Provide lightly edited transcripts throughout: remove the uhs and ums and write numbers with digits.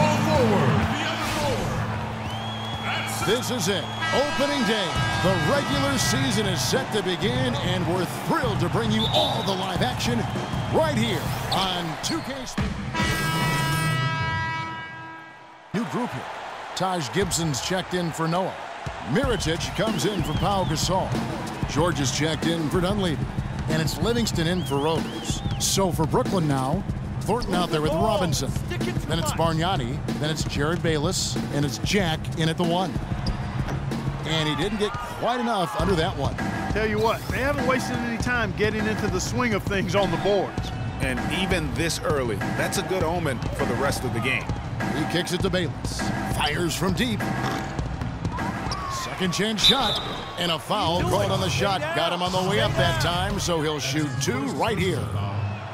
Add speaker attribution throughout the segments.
Speaker 1: ball forward.
Speaker 2: This is it. Opening day. The regular season is set to begin, and we're thrilled to bring you all the live action right here on 2K Sports. New group here. Taj Gibson's checked in for Noah. Mirotic comes in for Pau Gasol. George is checked in for Dunleavy. And it's Livingston in for Rose. So for Brooklyn now, Thornton out there with Robinson. Then it's Bargnani. Then it's Jared Bayless. And it's Jack in at the 1. And he didn't get quite enough under that one.
Speaker 3: Tell you what, they haven't wasted any time getting into the swing of things on the boards.
Speaker 4: And even this early, that's a good omen for the rest of the game.
Speaker 2: He kicks it to Bayless. Fires from deep. Second chance shot. And a foul called on the shot. Got him on the way up that time, so he'll shoot 2 right here.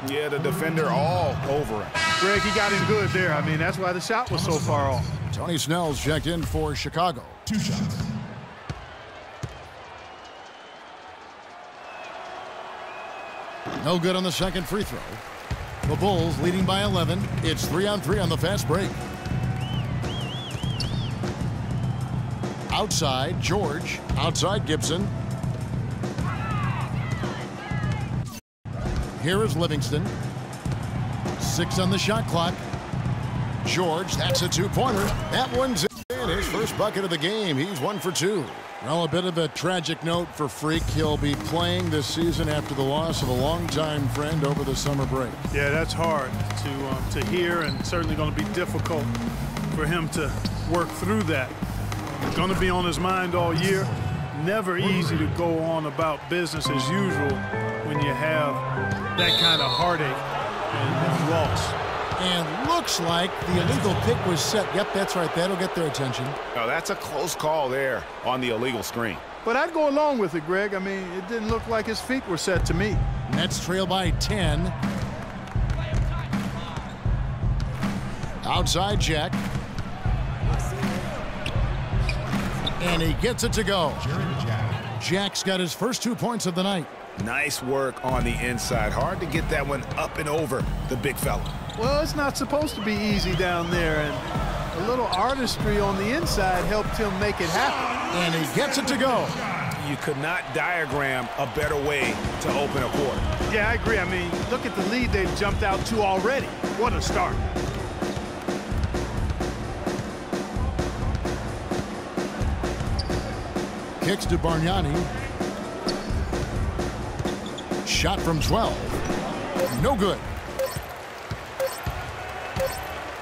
Speaker 4: Yeah, the defender all over him.
Speaker 3: Greg, he got him good there. I mean, that's why the shot was so far off.
Speaker 2: Tony Snell's checked in for Chicago.
Speaker 1: 2 shots.
Speaker 2: No good on the second free throw. The Bulls leading by 11. It's 3-on-3 on the fast break. Outside, George. Outside, Gibson. Here is Livingston. 6 on the shot clock. George, that's a 2-pointer. That one's in. His first bucket of the game. He's 1 for 2. Well, a bit of a tragic note for Freak. He'll be playing this season after the loss of a longtime friend over the summer break.
Speaker 3: Yeah, that's hard to hear, and certainly going to be difficult for him to work through that. It's going to be on his mind all year. Never easy to go on about business as usual when you have that kind of heartache and loss.
Speaker 2: And looks like the illegal pick was set. Yep, that's right. That'll get their attention.
Speaker 4: Oh, that's a close call there on the illegal screen.
Speaker 3: But I'd go along with it, Greg. I mean, it didn't look like his feet were set to me.
Speaker 2: Nets trail by 10. Outside Jack. And he gets it to go. Jack's got his first 2 points of the night.
Speaker 4: Nice work on the inside. Hard to get that one up and over the big fella.
Speaker 3: Well, it's not supposed to be easy down there, and a little artistry on the inside helped him make it happen.
Speaker 2: And he gets it to go.
Speaker 4: You could not diagram a better way to open a quarter.
Speaker 3: Yeah, I agree. I mean, look at the lead they've jumped out to already. What a start.
Speaker 2: Kicks to Bargnani. Shot from 12. No good.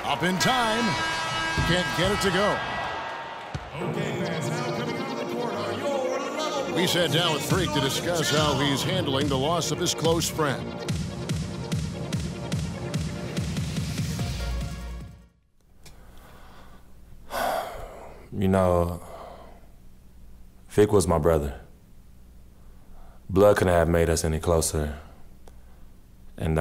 Speaker 2: Up in time. Can't get it to go.
Speaker 1: Okay, fans, now coming out of the corner, your level.
Speaker 2: We sat down with Freak to discuss how he's handling the loss of his close friend.
Speaker 5: You know, Vic was my brother. Blood couldn't have made us any closer. And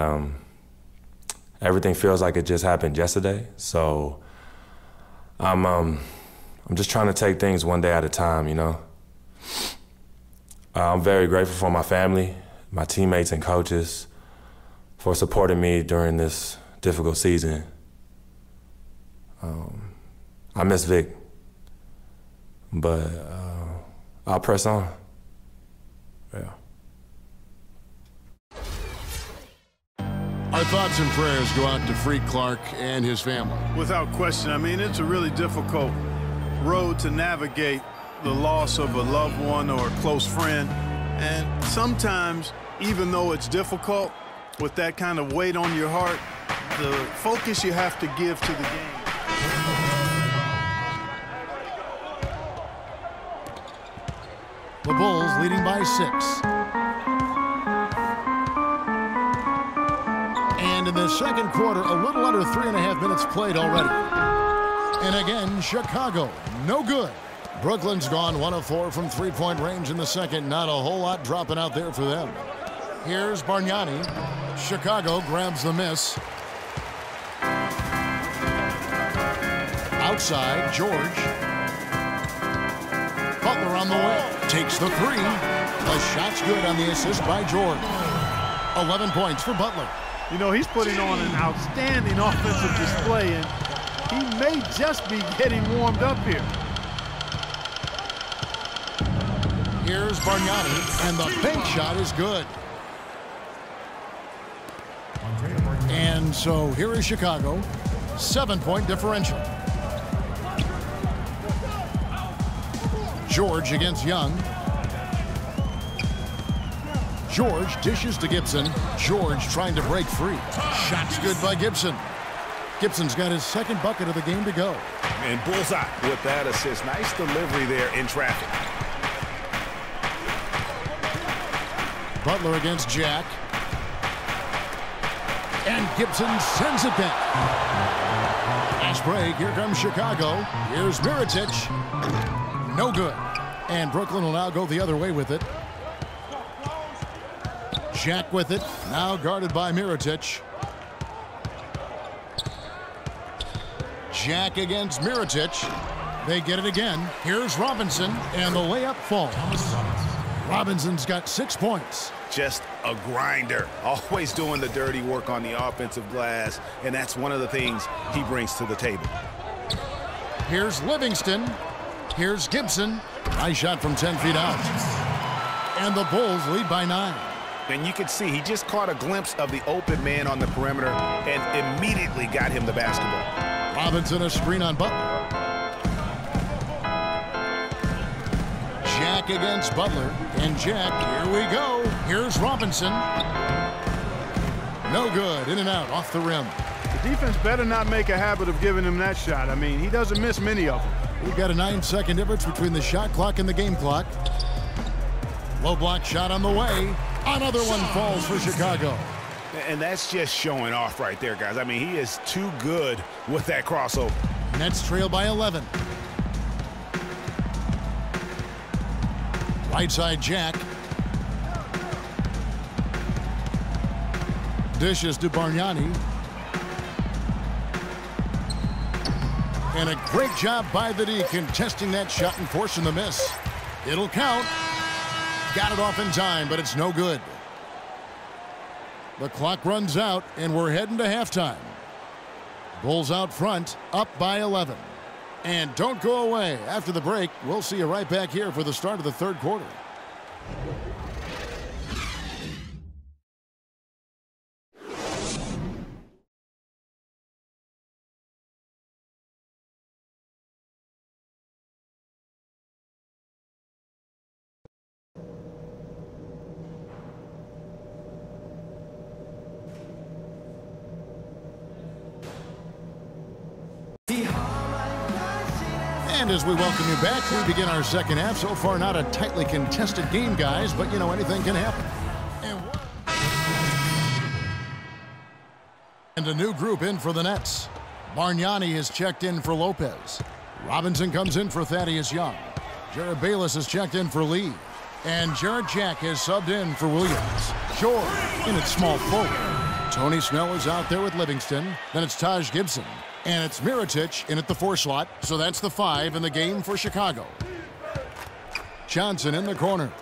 Speaker 5: everything feels like it just happened yesterday. So I'm just trying to take things one day at a time, you know. I'm very grateful for my family, my teammates and coaches for supporting me during this difficult season. I miss Vic, but I'll press on. Yeah.
Speaker 2: Our thoughts and prayers go out to Freak Clark and his family.
Speaker 3: Without question, I mean, it's a really difficult road to navigate, the loss of a loved one or a close friend. And sometimes, even though it's difficult, with that kind of weight on your heart, the focus you have to give to the game.
Speaker 2: The Bulls leading by 6. And in the second quarter, a little under 3.5 minutes played already. And again, Chicago, no good. Brooklyn's gone 1 of 4 from three-point range in the second. Not a whole lot dropping out there for them. Here's Bargnani. Chicago grabs the miss. Outside, George. Butler on the way. Takes the 3. The shot's good on the assist by George. 11 points for Butler.
Speaker 3: You know, he's putting on an outstanding offensive display, and He may just be getting warmed up here.
Speaker 2: Here's Bargnani, and the bank shot is good. And so here is Chicago, 7-point differential. George against Young. George dishes to Gibson. George trying to break free. Shot's good by Gibson. Gibson's got his second bucket of the game to go.
Speaker 4: And bullseye with that assist. Nice delivery there in traffic.
Speaker 2: Butler against Jack. And Gibson sends it back. Fast break. Here comes Chicago. Here's Mirotic. No good. And Brooklyn will now go the other way with it. Jack with it. Now guarded by Mirotic. Jack against Mirotic. They get it again. Here's Robinson. And the layup falls. Robinson's got 6 points.
Speaker 4: Just a grinder. Always doing the dirty work on the offensive glass. And that's one of the things he brings to the table.
Speaker 2: Here's Livingston. Here's Gibson. Nice shot from 10 feet out. And the Bulls lead by 9.
Speaker 4: And you can see he just caught a glimpse of the open man on the perimeter and immediately got him the basketball.
Speaker 2: Robinson a screen on Butler. Jack against Butler. And Jack, here we go. Here's Robinson. No good. In and out, off the rim.
Speaker 3: The defense better not make a habit of giving him that shot. I mean, he doesn't miss many of them.
Speaker 2: We've got a 9-second difference between the shot clock and the game clock. Low block shot on the way. Another one falls for Chicago.
Speaker 4: And that's just showing off right there, guys. I mean, he is too good with that crossover.
Speaker 2: Nets trail by 11. Right side Jack. Dishes to Bargnani. And a great job by the D contesting that shot and forcing the miss. It'll count. Got it off in time, but it's no good. The clock runs out, and we're heading to halftime. Bulls out front, up by 11. And don't go away. After the break, we'll see you right back here for the start of the third quarter. And as we welcome you back, we begin our second half. So far, not a tightly contested game, guys, but, you know, anything can happen. And a new group in for the Nets. Bargnani is checked in for Lopez. Robinson comes in for Thaddeus Young. Jared Bayless is checked in for Lee. And Jared Jack is subbed in for Williams. George in at small forward. Tony Snell is out there with Livingston. Then it's Taj Gibson. And it's Mirotic in at the 4 slot. So that's the 5 in the game for Chicago. Johnson in the corner.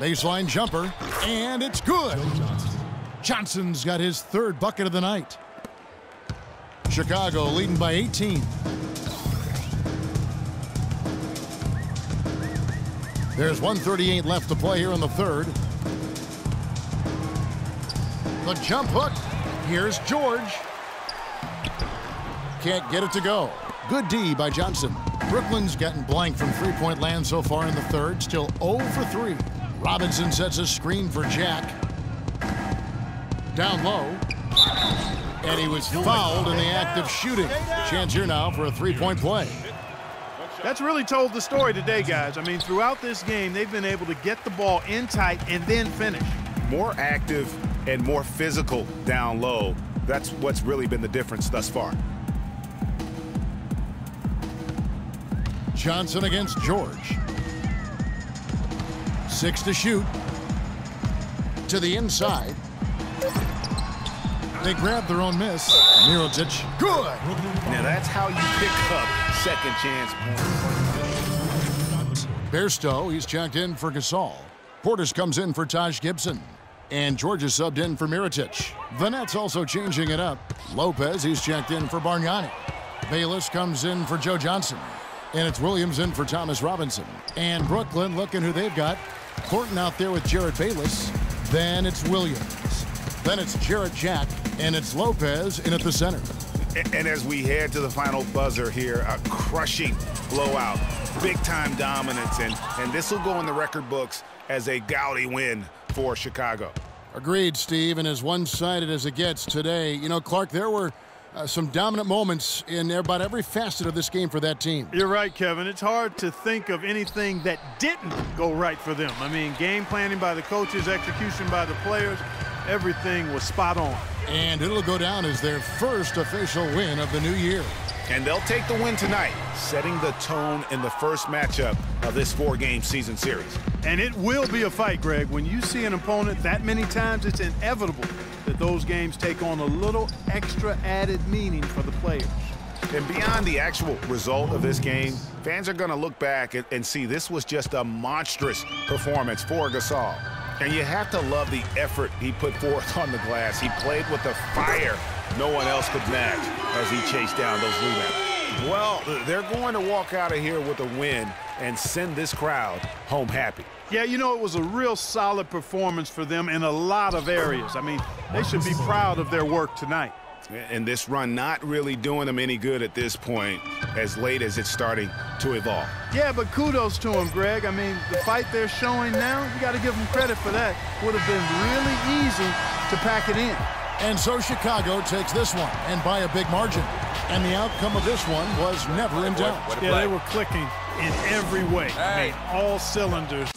Speaker 2: Baseline jumper. And it's good. Johnson's got his 3rd bucket of the night. Chicago leading by 18. There's 1:38 left to play here in the 3rd. The jump hook. Here's George. Can't get it to go. Good D by Johnson. Brooklyn's gotten blank from three-point land so far in the 3rd. Still 0 for 3. Robinson sets a screen for Jack. Down low. And he was fouled in the act of shooting. Chance here now for a 3-point play.
Speaker 3: That's really told the story today, guys. I mean, throughout this game, they've been able to get the ball in tight and then finish.
Speaker 4: More active and more physical down low. That's what's really been the difference thus far.
Speaker 2: Johnson against George. 6 to shoot. To the inside. They grab their own miss. Mirotic, good.
Speaker 4: Now that's how you pick up second chance points.
Speaker 2: Bairstow, he's checked in for Gasol. Portis comes in for Taj Gibson. And Georgia subbed in for Mirotic. The Nets also changing it up. Lopez, he's checked in for Bargnani. Bayless comes in for Joe Johnson. And it's Williams in for Thomas Robinson. And Brooklyn looking who they've got. Thornton out there with Jared Bayless. Then it's Williams. Then it's Jarrett Jack. And it's Lopez in at the center.
Speaker 4: And as we head to the final buzzer here, a crushing blowout, big-time dominance, and this will go in the record books as a gaudy win for Chicago.
Speaker 2: Agreed, Steve, and as one-sided as it gets today, you know, Clark, there were some dominant moments in about every facet of this game for that team.
Speaker 3: You're right, Kevin. It's hard to think of anything that didn't go right for them. I mean, game planning by the coaches, execution by the players, everything was spot on.
Speaker 2: And it'll go down as their first official win of the new year.
Speaker 4: And they'll take the win tonight, setting the tone in the first matchup of this 4-game season series.
Speaker 3: And it will be a fight, Greg. When you see an opponent that many times, it's inevitable that those games take on a little extra added meaning for the players.
Speaker 4: And beyond the actual result of this game, fans are going to look back and see this was just a monstrous performance for Gasol. And you have to love the effort he put forth on the glass. He played with a fire no one else could match as he chased down those rebounds. Well, they're going to walk out of here with a win and send this crowd home happy.
Speaker 3: Yeah, you know, it was a real solid performance for them in a lot of areas. I mean, they should be proud of their work tonight.
Speaker 4: And this run not really doing them any good at this point, as late as it's starting to evolve.
Speaker 3: Yeah, but kudos to them, Greg. I mean, the fight they're showing now, you got to give them credit for that. Would have been really easy to pack it in.
Speaker 2: And so Chicago takes this one, and by a big margin. And the outcome of this one was never in doubt.
Speaker 3: Yeah, they were clicking in every way. I mean, all cylinders.